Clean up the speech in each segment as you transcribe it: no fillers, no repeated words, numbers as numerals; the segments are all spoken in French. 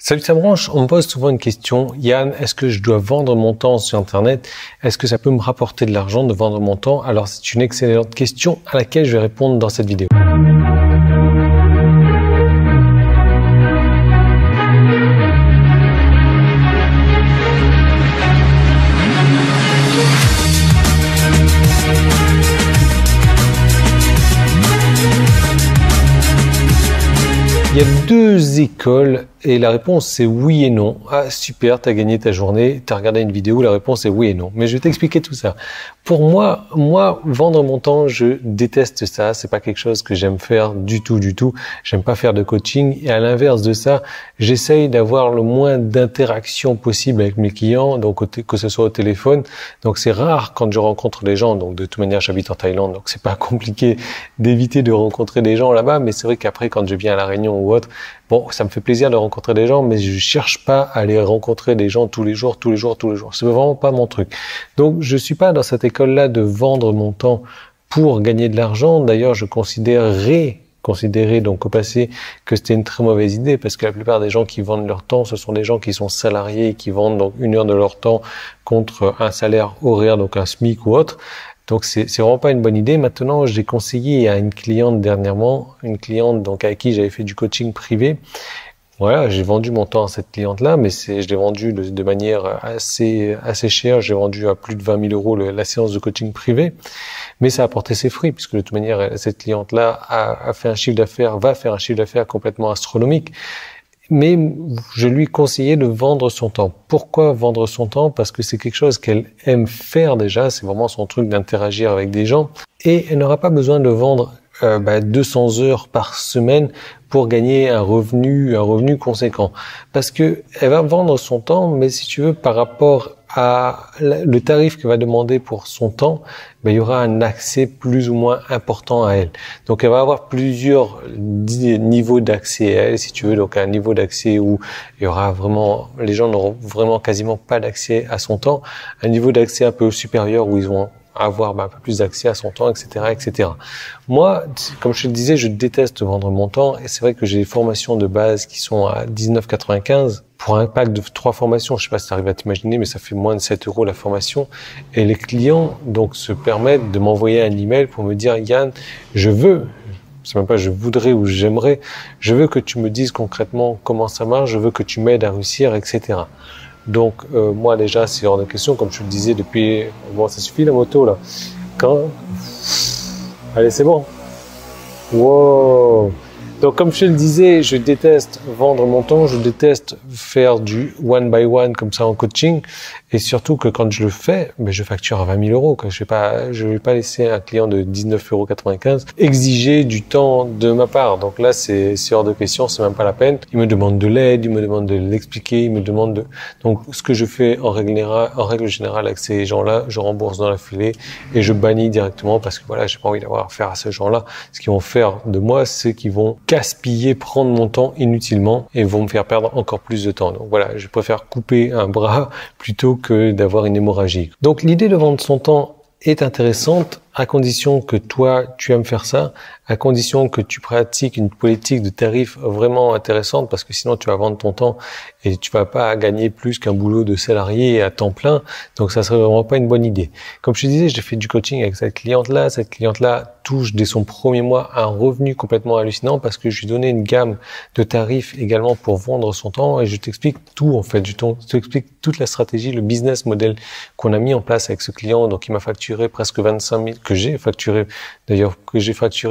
Salut ça branche, on me pose souvent une question. Yann, est-ce que je dois vendre mon temps sur Internet? Est-ce que ça peut me rapporter de l'argent de vendre mon temps? Alors c'est une excellente question à laquelle je vais répondre dans cette vidéo. Il y a deux écoles et la réponse c'est oui et non. Ah super, t'as gagné ta journée, t'as regardé une vidéo, la réponse est oui et non. Mais je vais t'expliquer tout ça. Pour moi, vendre mon temps, je déteste ça. C'est pas quelque chose que j'aime faire du tout. J'aime pas faire de coaching et à l'inverse de ça, j'essaye d'avoir le moins d'interaction possible avec mes clients, donc que ce soit au téléphone. Donc c'est rare quand je rencontre des gens. Donc de toute manière, j'habite en Thaïlande, donc c'est pas compliqué d'éviter de rencontrer des gens là-bas. Mais c'est vrai qu'après, quand je viens à la Réunion ou autre, bon, ça me fait plaisir de rencontrer des gens, mais je cherche pas à aller rencontrer des gens tous les jours. C'est vraiment pas mon truc. Donc, je suis pas dans cette école-là de vendre mon temps pour gagner de l'argent. D'ailleurs, je considérais donc au passé que c'était une très mauvaise idée parce que la plupart des gens qui vendent leur temps, ce sont des gens qui sont salariés et qui vendent donc 1 heure de leur temps contre un salaire horaire, donc un SMIC ou autre. Donc c'est vraiment pas une bonne idée. Maintenant, j'ai conseillé à une cliente dernièrement, donc avec qui j'avais fait du coaching privé. Voilà, j'ai vendu mon temps à cette cliente-là, mais je l'ai vendu de manière assez chère. J'ai vendu à plus de 20 000 euros la séance de coaching privé, mais ça a porté ses fruits puisque de toute manière, cette cliente-là va faire un chiffre d'affaires complètement astronomique. Mais je lui conseillais de vendre son temps. Pourquoi vendre son temps? Parce que c'est quelque chose qu'elle aime faire déjà. C'est vraiment son truc d'interagir avec des gens. Et elle n'aura pas besoin de vendre 200 heures par semaine pour gagner un revenu conséquent. Parce que elle va vendre son temps, mais si tu veux, par rapport à le tarif qu'elle va demander pour son temps, il y aura un accès plus ou moins important à elle. Donc elle va avoir plusieurs niveaux d'accès à elle, si tu veux. Donc un niveau d'accès où il y aura vraiment, les gens n'auront vraiment quasiment pas d'accès à son temps. Un niveau d'accès un peu supérieur où ils vont avoir un peu plus d'accès à son temps, etc. Moi, comme je te le disais, je déteste vendre mon temps et c'est vrai que j'ai des formations de base qui sont à 19,95 pour un pack de 3 formations. Je sais pas si tu arrives à t'imaginer, mais ça fait moins de 7 euros la formation. Et les clients, donc, se permettent de m'envoyer un email pour me dire, Yann, c'est même pas je voudrais ou j'aimerais, je veux que tu me dises concrètement comment ça marche, je veux que tu m'aides à réussir, etc. Donc moi déjà c'est hors de question, comme je te le disais depuis... Bon, ça suffit la moto là. Allez, c'est bon. Wow. Donc comme je te le disais, je déteste vendre mon temps, je déteste faire du one by one comme ça en coaching, et surtout que quand je le fais, je facture à 20 000 euros. Je vais pas laisser un client de 19,95 € exiger du temps de ma part. Donc là, c'est hors de question, c'est même pas la peine. Il me demande de l'aide, il me demande de l'expliquer, il me demande de... Donc ce que je fais en règle générale avec ces gens-là, je rembourse dans la foulée et je bannis directement parce que voilà, j'ai pas envie d'avoir affaire à ces gens-là. Ce qu'ils vont faire de moi, c'est qu'ils vont gaspiller, prendre mon temps inutilement et vont me faire perdre encore plus de temps. Donc voilà, je préfère couper un bras plutôt que d'avoir une hémorragie. Donc l'idée de vendre son temps est intéressante à condition que toi, tu aimes faire ça, à condition que tu pratiques une politique de tarif vraiment intéressante parce que sinon tu vas vendre ton temps et tu vas pas gagner plus qu'un boulot de salarié à temps plein. Donc ça serait vraiment pas une bonne idée. Comme je te disais, j'ai fait du coaching avec cette cliente-là. Cette cliente-là touche dès son premier mois un revenu complètement hallucinant parce que je lui donnais une gamme de tarifs également pour vendre son temps et je t'explique tout en fait. Je t'explique toute la stratégie, le business model qu'on a mis en place avec ce client. Donc il m'a facturé presque 25 000, que j'ai facturé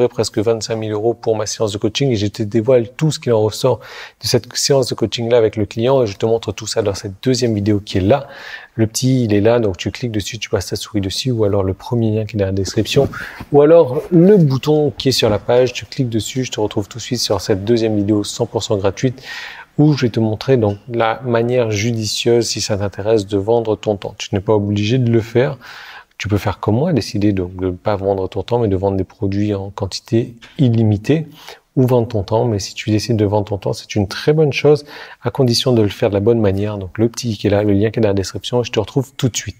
presque 25 000 euros pour ma séance de coaching et je te dévoile tout ce qui en ressort de cette séance de coaching là avec le client et je te montre tout ça dans cette deuxième vidéo qui est là. Le petit, il est là, donc tu cliques dessus, tu passes ta souris dessus ou alors le premier lien qui est dans la description ou alors le bouton qui est sur la page, tu cliques dessus, je te retrouve tout de suite sur cette deuxième vidéo 100% gratuite où je vais te montrer donc la manière judicieuse, si ça t'intéresse, de vendre ton temps. Tu n'es pas obligé de le faire. Tu peux faire comme moi, décider donc de ne pas vendre ton temps, mais de vendre des produits en quantité illimitée ou vendre ton temps. Mais si tu décides de vendre ton temps, c'est une très bonne chose à condition de le faire de la bonne manière. Donc le petit qui est là, le lien qui est dans la description, et je te retrouve tout de suite.